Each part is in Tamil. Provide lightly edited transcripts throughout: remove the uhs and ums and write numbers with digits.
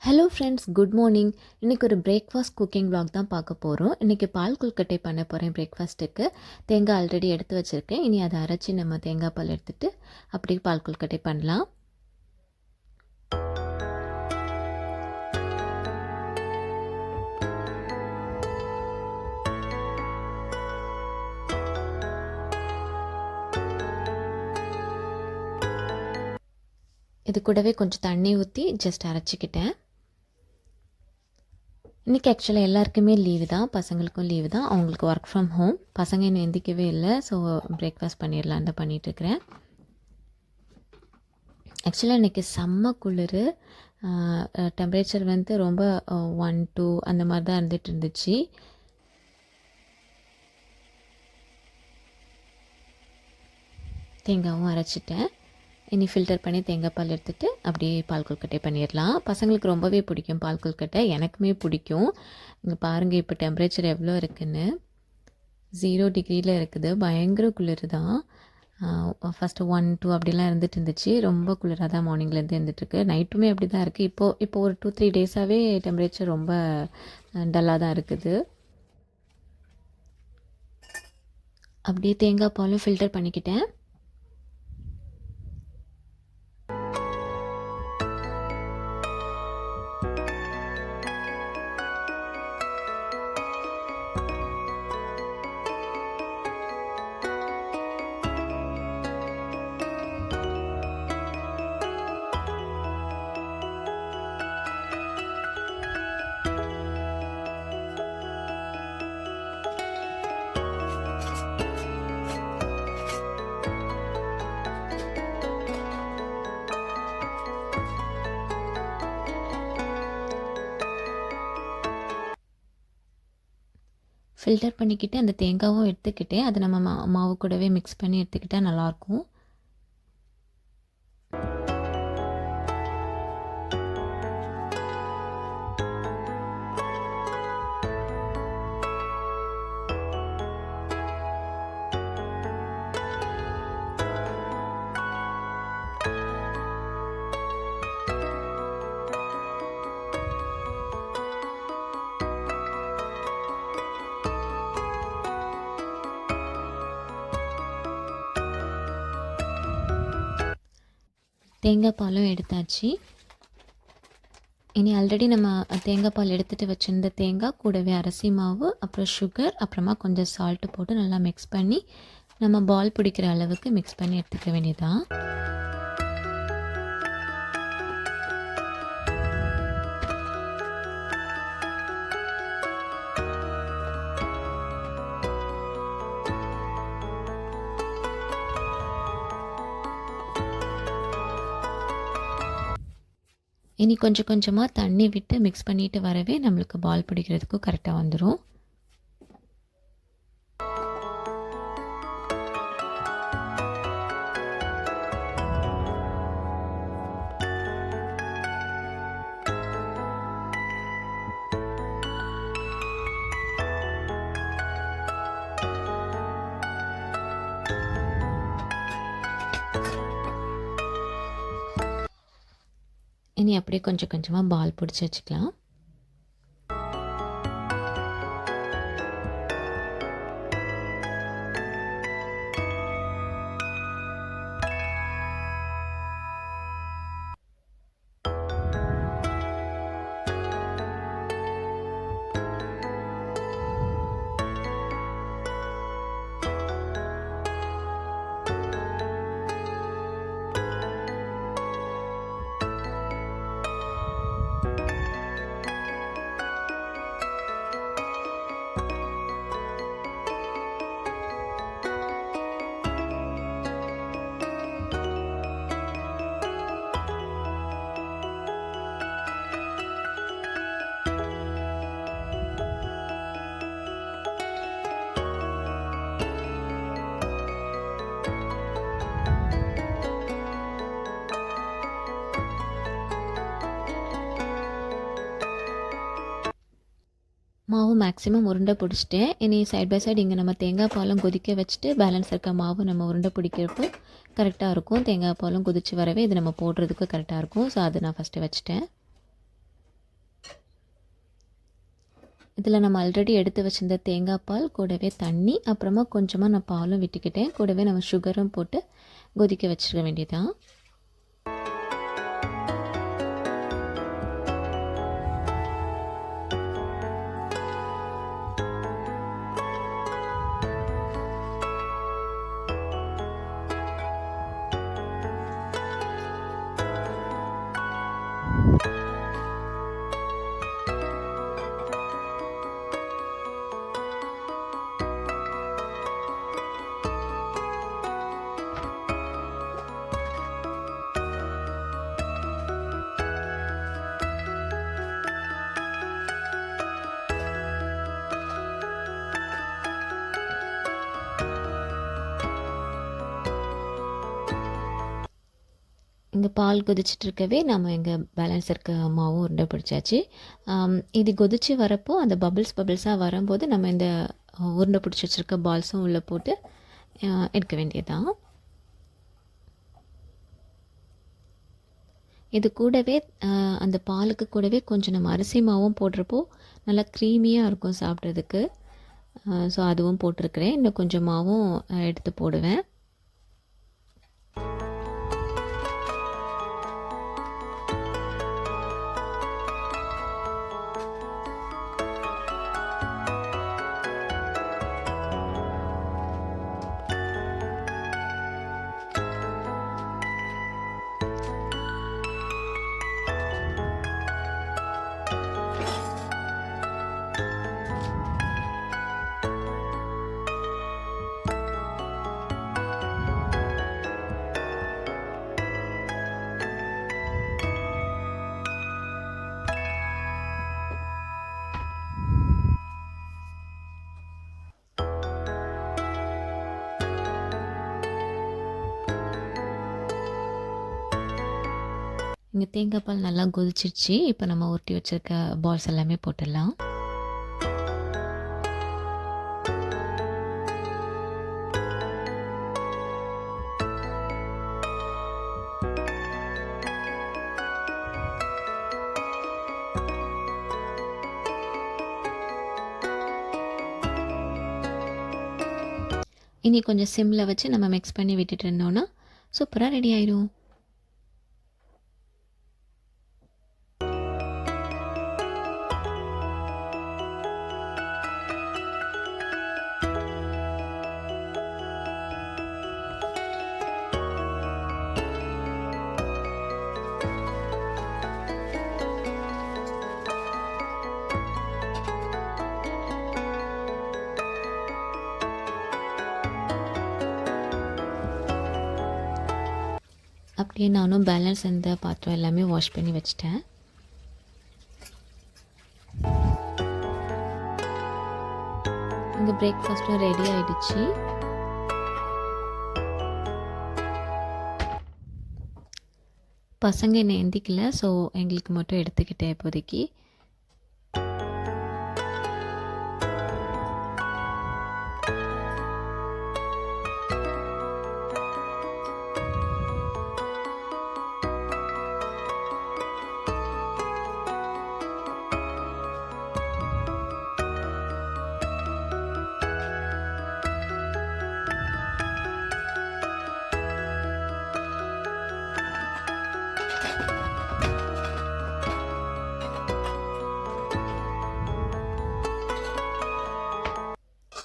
Hello friends, good morning. இன்றைக்கி ஒரு பிரேக்ஃபாஸ்ட் குக்கிங் vlog தான் பார்க்க போகிறோம். இன்றைக்கி பால் கொல்கட்டை பண்ண போகிறேன் பிரேக்ஃபாஸ்ட்டுக்கு. தேங்காய் ஆல்ரெடி எடுத்து வச்சுருக்கேன். இனி அதை அரைச்சி நம்ம தேங்காய் பால் எடுத்துகிட்டு அப்படியே பால் கொல்கட்டை பண்ணலாம். இது கூடவே கொஞ்சம் தண்ணி ஊற்றி ஜஸ்ட் அரைச்சிக்கிட்டேன். இன்றைக்கி ஆக்சுவலாக எல்லாருக்குமே லீவு தான், பசங்களுக்கும் லீவு தான். அவங்களுக்கு ஒர்க் ஃப்ரம் ஹோம். பசங்க இன்னும் எந்திக்கவே இல்லை. ஸோ பிரேக்ஃபாஸ்ட் பண்ணிடலான்னு தான் பண்ணிகிட்ருக்கிறேன். ஆக்சுவலாக இன்றைக்கி செம்ம குளிர். டெம்பரேச்சர் வந்து ரொம்ப 1, 2 அந்த மாதிரி தான் இருந்துச்சு. தேங்காயும் அரைச்சிட்டேன். இனி ஃபில்டர் பண்ணி தேங்காய் பால் எடுத்துகிட்டு அப்படியே பால் கொல்கட்டை பண்ணிடலாம். பசங்களுக்கு ரொம்பவே பிடிக்கும் பால் கொல்கட்டை, எனக்குமே பிடிக்கும். இங்கே பாருங்கள் இப்போ டெம்பரேச்சர் எவ்வளோ இருக்குதுன்னு. 0 டிகிரியில் இருக்குது. பயங்கர குளிர் தான். ஃபஸ்ட்டு 1, 2 அப்படிலாம் இருந்துச்சு. ரொம்ப குளிராக தான் மார்னிங்லேருந்து இருந்துகிட்ருக்கு. நைட்டுமே அப்படி தான் இருக்குது. இப்போ ஒரு 2-3 டேஸாகவே டெம்பரேச்சர் ரொம்ப டல்லாக தான் இருக்குது. அப்படியே தேங்காய் பாலும் ஃபில்டர் பண்ணிக்கிட்டேன். ஃபில்டர் பண்ணிக்கிட்டு அந்த தேங்காயும் எடுத்துக்கிட்டு அதை நம்ம மாவு கூடவே மிக்ஸ் பண்ணி எடுத்துக்கிட்டால் நல்லாயிருக்கும். தேங்காய் பாலும் எடுத்தாச்சு. இனி ஆல்ரெடி நம்ம தேங்காய் பால் எடுத்துகிட்டு வச்சுருந்த தேங்காய் கூடவே அரிசி மாவு, அப்புறம் சுகர், அப்புறமா கொஞ்சம் சால்ட்டு போட்டு நல்லா மிக்ஸ் பண்ணி நம்ம பால் பிடிக்கிற அளவுக்கு மிக்ஸ் பண்ணி எடுத்துக்க வேண்டியதான். இனி கொஞ்சம் கொஞ்சமாக தண்ணி விட்டு மிக்ஸ் பண்ணிட்டு வரவே நம்மளுக்கு பால் பிடிக்கிறதுக்கும் கரெக்டாக வந்துடும். இனி அப்படியே கொஞ்சம் கொஞ்சமாக பால் பிடிச்சி வச்சுக்கலாம். மாவு மேக்ஸிமம் உருண்டை பிடிச்சிட்டேன். இனி சைட் பை சைடு இங்கே நம்ம தேங்காய் பாலும் கொதிக்க வச்சுட்டு பேலன்ஸ் இருக்க மாவு நம்ம உருண்டை பிடிக்கிறப்போ கரெக்டாக இருக்கும். தேங்காய் பாலும் கொதித்து வரவே இது நம்ம போடுறதுக்கு கரெக்டாக இருக்கும். ஸோ அது நான் ஃபஸ்ட்டு வச்சுட்டேன். இதில் நம்ம ஆல்ரெடி எடுத்து வச்சிருந்த தேங்காய் பால் கூடவே தண்ணி அப்புறமா கொஞ்சமாக நான் பாலும் விட்டுக்கிட்டேன். கூடவே நம்ம சுகரும் போட்டு கொதிக்க வச்சிருக்க வேண்டியதான். இங்கே பால் கொதிச்சுட்டு இருக்கவே நம்ம இங்கே பேலன்ஸ் இருக்க மாவும் உருண்டை பிடிச்சாச்சு. இது கொதித்து வரப்போ அந்த பபிள்ஸாக வரும்போது நம்ம இந்த உருண்டை பிடிச்சி வச்சுருக்க பால்ஸும் உள்ளே போட்டு எடுக்க வேண்டியதுதான். இது கூடவே அந்த பாலுக்கு கூடவே கொஞ்சம் நம்ம அரிசி மாவும் போடுறப்போ நல்லா க்ரீமியாக இருக்கும் சாப்பிட்றதுக்கு. ஸோ அதுவும் போட்டிருக்கிறேன். இன்னும் கொஞ்சம் மாவும் எடுத்து போடுவேன். இங்கே தேங்காய் பால் நல்லா கொதிச்சிருச்சு. இப்போ நம்ம உருட்டி வச்சுருக்க பால்ஸ் எல்லாமே போட்டுடலாம். இனி கொஞ்சம் சிம்மில் வச்சு நம்ம மிக்ஸ் பண்ணி விட்டுட்டு இருந்தோன்னா சூப்பராக ரெடி ஆயிடும். அப்படியே நானும் பேலன்ஸ் இருந்த பாத்திரம் எல்லாமே வாஷ் பண்ணி வச்சிட்டேன். இங்கே பிரேக்ஃபாஸ்ட்டும் ரெடி ஆகிடுச்சு. பசங்க என்னை எந்திக்கல, ஸோ எங்களுக்கு மட்டும் எடுத்துக்கிட்டேன் இப்போதைக்கு.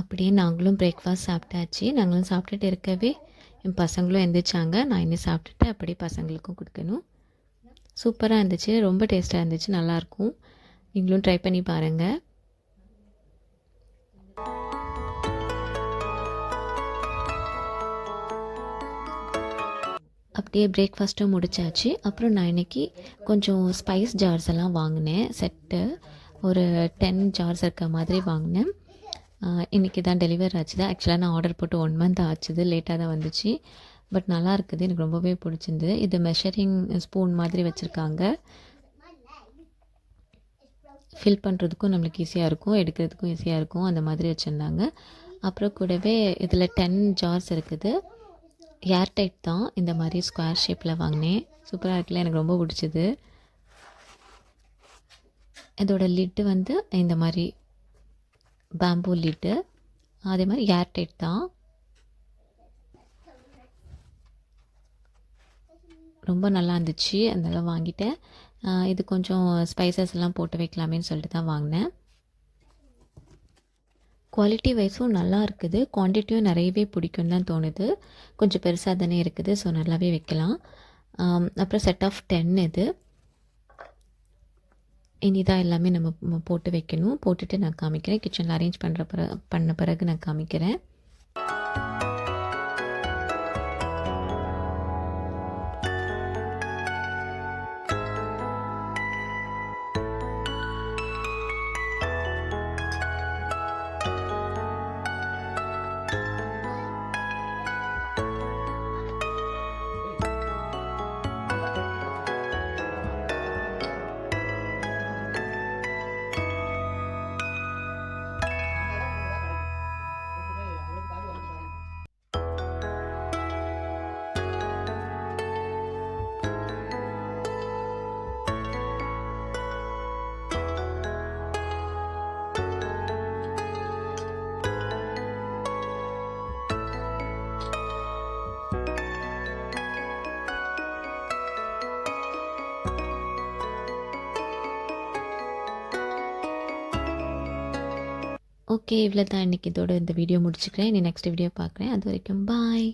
அப்படியே நாங்களும் பிரேக்ஃபாஸ்ட் சாப்பிட்டாச்சு. நாங்களும் சாப்பிட்டுட்டு இருக்கவே என் பசங்களும் எந்திரிச்சாங்க. நான் இன்னும் சாப்பிட்டுட்டு அப்படியே பசங்களுக்கும் கொடுக்கணும். சூப்பராக இருந்துச்சு, ரொம்ப டேஸ்ட்டாக இருந்துச்சு, நல்லாயிருக்கும். நீங்களும் ட்ரை பண்ணி பாருங்கள். அப்படியே பிரேக்ஃபாஸ்ட்டும் முடிச்சாச்சு. அப்புறம் நான் இன்றைக்கி கொஞ்சம் ஸ்பைஸ் ஜார்ஸ் எல்லாம் வாங்கினேன். செட்டு ஒரு 10 ஜார்ஸ் இருக்க மாதிரி வாங்கினேன். இன்றைக்கி தான் டெலிவர் ஆச்சுது. ஆக்சுவலாக நான் ஆர்டர் போட்டு 1 மந்த் ஆச்சுது, லேட்டாக தான் வந்துச்சு. பட் நல்லா இருக்குது, எனக்கு ரொம்பவே பிடிச்சிருந்தது. இது மெஷரிங் ஸ்பூன் மாதிரி வச்சுருக்காங்க. ஃபில் பண்ணுறதுக்கும் நம்மளுக்கு ஈஸியாக இருக்கும், எடுக்கிறதுக்கும் ஈஸியாக இருக்கும், அந்த மாதிரி வச்சுருந்தாங்க. அப்புறம் கூடவே இதில் 10 ஜார்ஸ் இருக்குது. ஏர்டைட் தான், இந்த மாதிரி ஸ்கொயர் ஷேப்பில் வாங்கினேன். சூப்பராக இருக்குல்ல, எனக்கு ரொம்ப பிடிச்சிது. இதோட லிட்டு வந்து இந்த மாதிரி பேம்பூ லிட்டு. அதே மாதிரி ஏர்டைட் தான். ரொம்ப நல்லா இருந்துச்சு, அதனால் வாங்கிட்டேன். இது கொஞ்சம் ஸ்பைசஸ் எல்லாம் போட்டு வைக்கலாமேன்னு சொல்லிட்டு தான் வாங்கினேன். குவாலிட்டி வைஸும் நல்லா இருக்குது, குவான்டிட்டியும் நிறையவே பிடிக்கும்னு தான் தோணுது. கொஞ்சம் பெருசாக தானே இருக்குது, ஸோ நல்லாவே வைக்கலாம். அப்புறம் செட் ஆஃப் 10 இது. இனிதான் எல்லாமே நம்ம போட்டு வைக்கணும். போட்டுட்டு நான் காமிக்கிறேன். கிச்சனில் அரேஞ்ச் பண்ண பிறகு நான் காமிக்கிறேன். ஓகே, இவ்வளோ தான் இன்றைக்கி. இதோட இந்த வீடியோ முடிச்சுக்கிறேன். இனி நெக்ஸ்ட் வீடியோ பார்க்குறேன். அது வரைக்கும் பாய்.